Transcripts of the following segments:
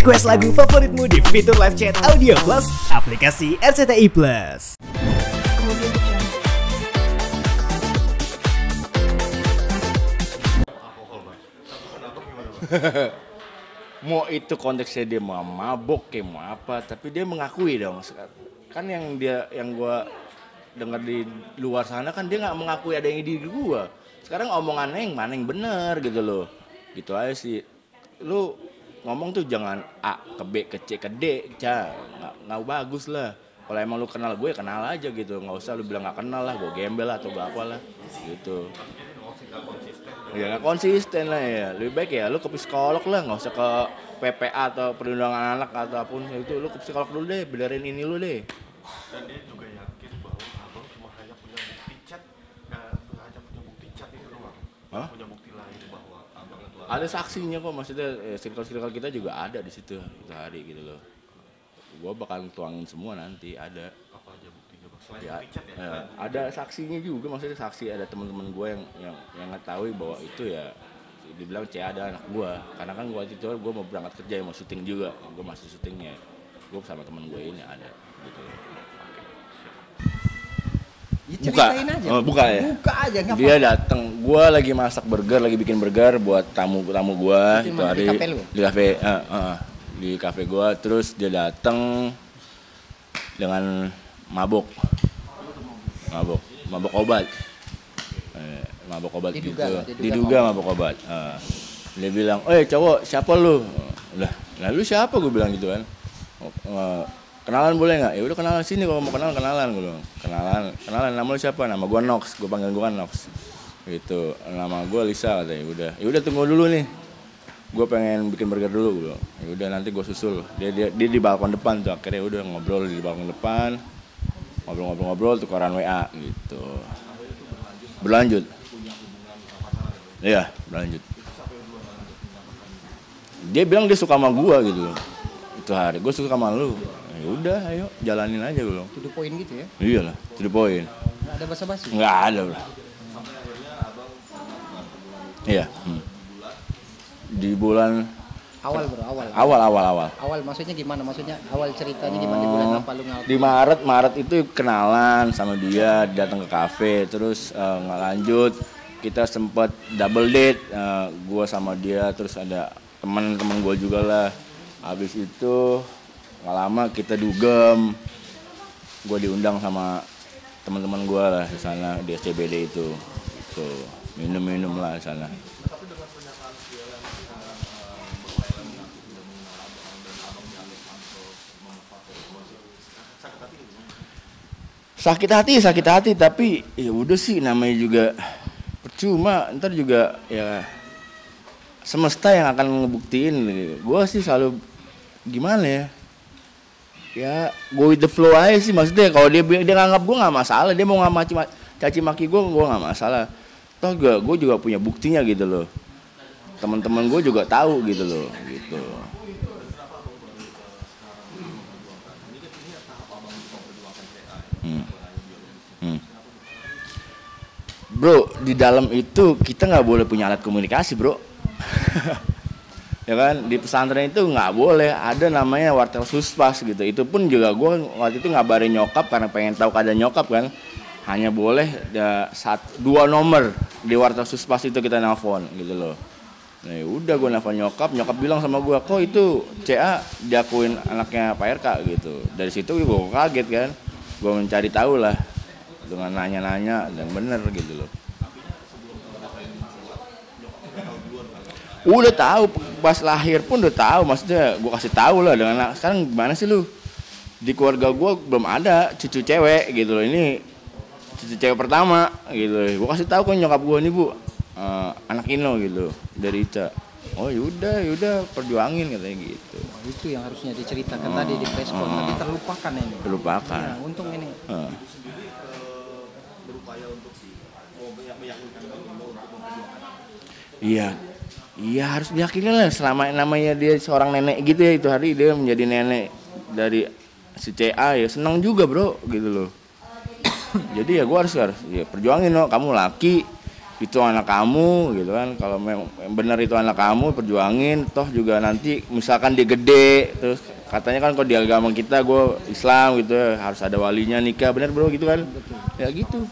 Request lagu favoritmu di fitur live chat Audio Plus aplikasi RCTI Plus. Mau itu konteksnya dia mau mabok kayak mau apa, tapi dia mengakui dong. Kan yang gue dengar di luar sana kan dia nggak mengakui ada yang di diri gue. Sekarang omongannya yang mana yang benar gitu loh. Gitu aja sih. Lu ngomong tuh jangan A ke B ke C ke D, nggak bagus lah. Kalau emang lu kenal gue, kenal aja gitu. Nggak usah lu bilang nggak kenal lah, gue gembel lah atau apa lah gitu. Ya nggak konsisten lah ya. Lebih baik ya lu ke psikolog lah, nggak usah ke PPA atau perlindungan anak ataupun itu. Lu ke psikolog dulu deh, benerin ini lu deh. Dan dia juga yakin bahwa abang cuma hanya punya bukti chat, hanya punya bukti chat itu doang. Punya bukti lain bahwa abang itu ada saksinya kok, maksudnya circle kita juga ada di situ itu hari gitu loh. Gua bakal tuangin semua nanti ada. Apa aja buktinya bang? Selain Ya, bukti chat ya? ada saksinya juga, maksudnya saksi ada teman-teman gue yang ngetahui bahwa itu ya dibilang C ada anak gue, karena kan gue itu gue mau berangkat kerja mau syuting juga, gue masih syutingnya, gue sama teman gue ini ada gitu. Ya, ceritain aja. Buka ya. Buka aja nggak Dia apa-apa. datang, gue lagi masak burger, lagi bikin burger buat tamu gue itu hari di kafe lu? di kafe gue, terus dia datang dengan mabok obat, mabok obat diduga mabok obat. Dia bilang, cowok siapa lu? Lalu siapa gue bilang gitu kan. Kenalan boleh nggak? Ya udah kenalan sini, kalau mau kenalan gue bilang. Kenalan, nama lu siapa? Nama gue Nox, gue panggil gue Nox gitu. Nama gue Lisa katanya. Udah tunggu dulu nih, gue pengen bikin burger dulu gue bilang. Ya udah nanti gue susul. Dia di balkon depan tuh, akhirnya udah ngobrol di balkon depan, ngobrol tukeran WA gitu. Berlanjut. Iya, berlanjut. Dia bilang dia suka sama gue gitu. Itu hari gue suka sama lu. Ya udah, ayo jalanin aja gue. To the point gitu ya? Iyalah, to the point. Nggak ada basa-basi? Nggak ada bro. Iya. Di bulan Awal bro, awal. Awal. Maksudnya gimana? Maksudnya awal ceritanya gimana? Di bulan apa lu ngaku? Di Maret itu kenalan sama dia, datang ke kafe, terus nggak lanjut. Kita sempat double date, gue sama dia, terus ada teman-teman gue juga lah. Habis itu nggak lama kita dugem, gue diundang sama teman-teman gue lah di sana di SCBD itu, minum lah di sana. Sakit hati tapi ya udah sih, namanya juga percuma, ntar juga ya semesta yang akan ngebuktiin. Gue sih selalu gimana ya go with the flow aja sih, maksudnya kalau dia nganggap gue nggak masalah, dia mau caci maki gue nggak masalah. Toh gue juga punya buktinya gitu loh, teman-teman gue juga tahu gitu loh gitu. Bro, di dalam itu kita nggak boleh punya alat komunikasi bro. Ya kan, di pesantren itu nggak boleh ada namanya wartel suspas gitu. Itu pun juga gue waktu itu ngabarin nyokap karena pengen tahu keadaan nyokap kan. Hanya boleh 2 nomor di wartel suspas itu kita nelfon gitu loh. Nah udah gue nelfon nyokap bilang sama gue, kok itu CA diakuin anaknya Pak RK gitu. Dari situ gue kaget kan, gue mencari tahu lah dengan nanya-nanya dan bener gitu loh. Udah tahu pas lahir pun udah tahu, maksudnya gue kasih tahu lah dengan sekarang gimana sih lu, di keluarga gue belum ada cucu cewek gitu loh, ini cucu cewek pertama gitu loh. Gue kasih tahu ke nyokap gue, nih bu, anak Ino gitu dari Ica. Oh yaudah perjuangin katanya gitu. Itu yang harusnya diceritakan tadi di preskon, tapi terlupakan ini. Terlupakan. Ya, untung ini. Berupaya untuk meyakinkan untuk memperjuangkan. Iya harus diyakinin lah, selama namanya dia seorang nenek gitu ya, itu hari dia menjadi nenek dari si CA ya senang juga bro gitu loh. Jadi ya gue harus ya perjuangin loh, kamu laki itu anak kamu gitu kan, kalau memang benar itu anak kamu perjuangin, toh juga nanti misalkan dia gede terus katanya kan kalau di agama kita gue Islam gitu harus ada walinya nikah, benar bro gitu kan. Ya gitu.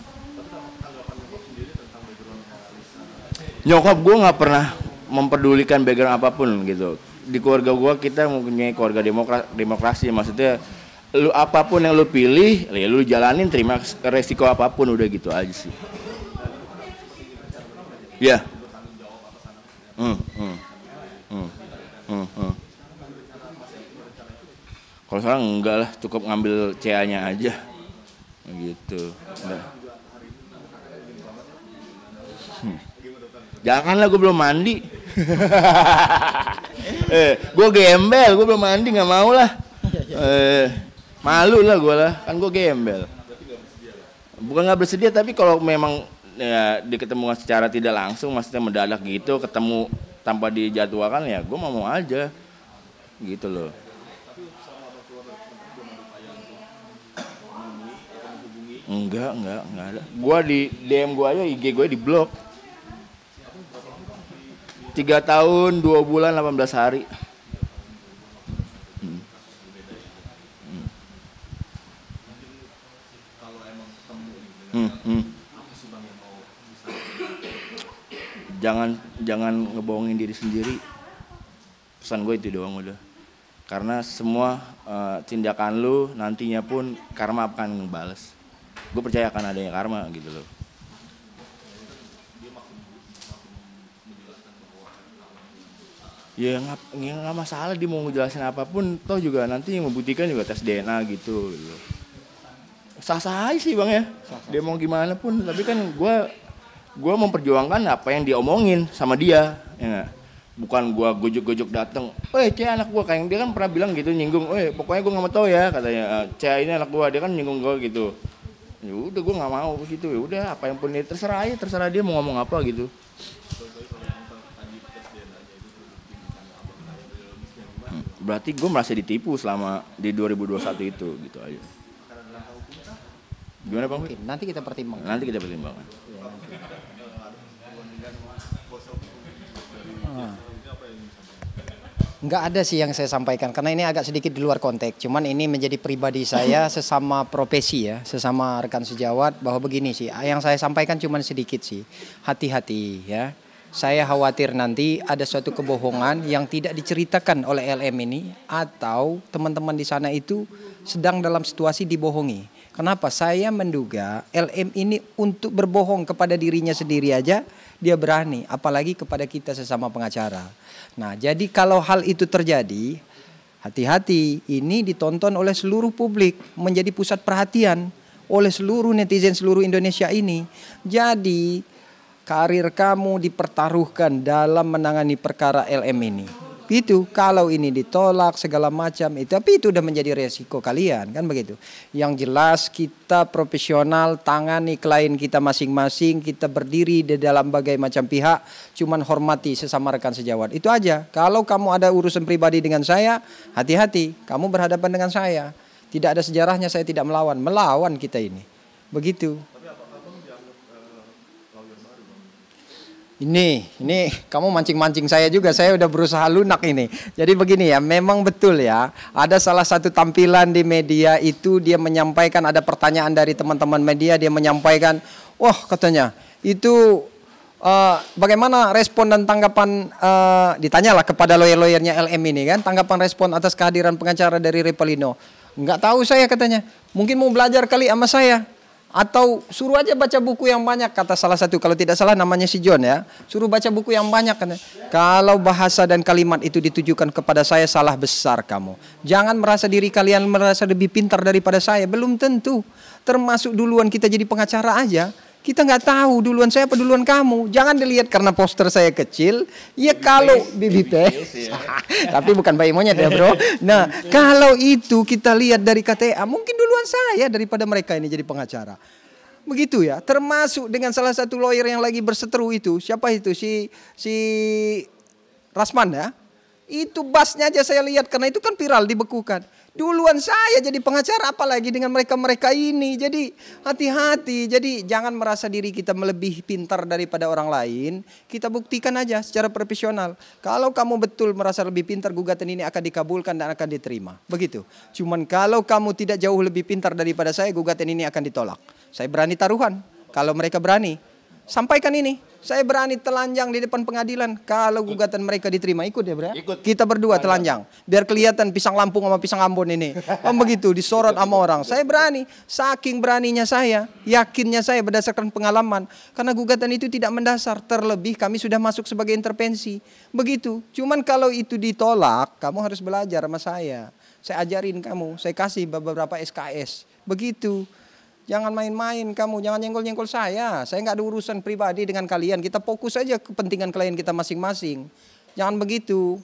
Nyokap gue nggak pernah memperdulikan background apapun gitu. Di keluarga gue kita mempunyai keluarga demokrasi, maksudnya lu apapun yang lu pilih ya lu jalanin, terima resiko apapun, udah gitu aja sih. Ya. Kalau sekarang enggak lah, cukup ngambil CA-nya aja. Gitu. Nah. Janganlah, gue belum mandi. Gue gembel, gue belum mandi, nggak mau lah. Malu lah gue lah, kan gue gembel. Bukan nggak bersedia, tapi kalau memang ya diketemukan secara tidak langsung, maksudnya mendadak gitu, ketemu tanpa dijadwalkan, ya gue mau aja, gitu loh. Enggak ada. Gue di DM gue aja, IG gue di blok. 3 tahun 2 bulan 18 hari. Jangan ngebohongin diri sendiri. Pesan gue itu doang udah. Karena semua tindakan lu nantinya pun karma akan ngebales. Gue percaya akan adanya karma gitu loh. Ya nggak masalah dia mau ngejelasin apapun, toh juga nanti yang membuktikan juga tes DNA gitu. Sah-sah aja sih bang ya. Dia mau gimana pun, tapi kan gue memperjuangkan apa yang dia omongin sama dia, ya gak? Bukan gue gojok-gojok dateng, Cea anak gue, kayak dia kan pernah bilang gitu, nyinggung, pokoknya gue nggak mau tahu ya katanya, Cea ini anak gue, dia kan nyinggung gue gitu. Ya udah gue nggak mau begitu, ya udah apa yang pun dia terserah dia mau ngomong apa gitu. Berarti gue merasa ditipu selama di 2021 itu, gitu aja. Gimana bang? Mungkin nanti kita pertimbangkan. Nggak ada sih yang saya sampaikan karena ini agak sedikit di luar konteks. Cuman ini menjadi pribadi saya sesama profesi ya, sesama rekan sejawat, bahwa begini sih. Yang saya sampaikan cuman sedikit sih. Hati-hati ya. Saya khawatir nanti ada suatu kebohongan yang tidak diceritakan oleh LM ini, atau teman-teman di sana itu sedang dalam situasi dibohongi. Kenapa? Saya menduga LM ini untuk berbohong kepada dirinya sendiri aja dia berani, apalagi kepada kita sesama pengacara. Nah, jadi kalau hal itu terjadi, hati-hati, ini ditonton oleh seluruh publik, menjadi pusat perhatian oleh seluruh netizen seluruh Indonesia ini. Jadi karir kamu dipertaruhkan dalam menangani perkara LM ini. Itu kalau ini ditolak segala macam itu, tapi itu udah menjadi resiko kalian kan begitu. Yang jelas kita profesional, tangani klien kita masing-masing, kita berdiri di dalam berbagai macam pihak, cuman hormati sesama rekan sejawat. Itu aja. Kalau kamu ada urusan pribadi dengan saya, hati-hati, kamu berhadapan dengan saya. Tidak ada sejarahnya saya tidak melawan kita ini. Begitu. Ini kamu mancing-mancing saya juga, saya udah berusaha lunak ini. Jadi begini ya, memang betul ya, ada salah satu tampilan di media itu dia menyampaikan, ada pertanyaan dari teman-teman media, dia menyampaikan, katanya, itu bagaimana respon dan tanggapan, ditanyalah kepada lawyer-lawyernya LM ini kan, tanggapan respon atas kehadiran pengacara dari Repelino. Nggak tahu saya katanya, mungkin mau belajar kali sama saya. Atau suruh aja baca buku yang banyak, kata salah satu, kalau tidak salah namanya si John ya, suruh baca buku yang banyak. Kalau bahasa dan kalimat itu ditujukan kepada saya, salah besar kamu. Jangan merasa diri kalian merasa lebih pintar daripada saya, belum tentu. Termasuk duluan kita jadi pengacara aja, kita nggak tahu duluan saya apa duluan kamu. Jangan dilihat karena poster saya kecil, ya kalau bibit tapi bukan bayi monyet ya bro. Nah kalau itu kita lihat dari KTA, mungkin duluan saya daripada mereka ini jadi pengacara. Begitu ya, termasuk dengan salah satu lawyer yang lagi berseteru itu, siapa itu, si Rasman ya. Itu basnya aja saya lihat, karena itu kan viral, dibekukan. Duluan saya jadi pengacara, apalagi dengan mereka-mereka ini. Jadi hati-hati. Jadi jangan merasa diri kita lebih pintar daripada orang lain. Kita buktikan aja secara profesional. Kalau kamu betul merasa lebih pintar, gugatan ini akan dikabulkan dan akan diterima. Begitu. Cuman kalau kamu tidak jauh lebih pintar daripada saya, gugatan ini akan ditolak. Saya berani taruhan. Kalau mereka berani, sampaikan ini. Saya berani telanjang di depan pengadilan. Kalau gugatan mereka diterima, ikut ya bro? Ikut. Kita berdua telanjang. Biar kelihatan pisang Lampung sama pisang Ambon ini. Begitu, disorot sama orang. Saya berani. Saking beraninya saya, yakinnya saya berdasarkan pengalaman. Karena gugatan itu tidak mendasar. Terlebih kami sudah masuk sebagai intervensi. Begitu. Cuman kalau itu ditolak, kamu harus belajar sama saya. Saya ajarin kamu. Saya kasih beberapa SKS. Begitu. Jangan main-main kamu, jangan nyenggol-nyenggol saya. Saya nggak ada urusan pribadi dengan kalian. Kita fokus aja kepentingan klien kita masing-masing. Jangan begitu.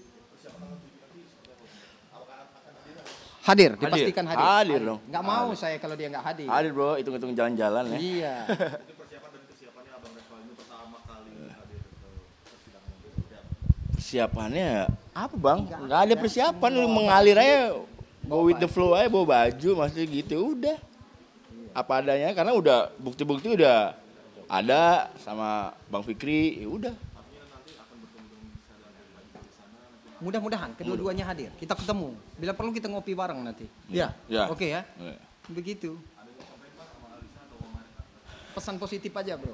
Hadir, dipastikan hadir. Hadir dong. Nggak mau saya kalau dia nggak hadir. Hadir bro, hitung-hitung jalan-jalan ya. Iya. Persiapannya apa bang? Nggak ada persiapan, lu mengalir aja. Go with the flow aja, bawa baju, maksudnya gitu, udah. Apa adanya, karena udah bukti-bukti udah ada sama Bang Fikri, ya udah. Mudah-mudahan kedua-duanya hadir. Kita ketemu. Bila perlu kita ngopi bareng nanti. Ya. Oke ya. Ya. Begitu. Pesan positif aja bro.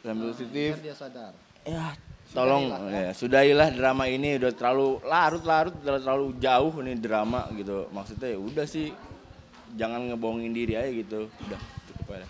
Pesan positif. Biar dia sadar. Ya, tolong sudahilah drama ini, udah terlalu larut-larut, terlalu jauh nih drama gitu. Maksudnya ya udah sih, jangan ngebohongin diri aja gitu. Udah cukup aja.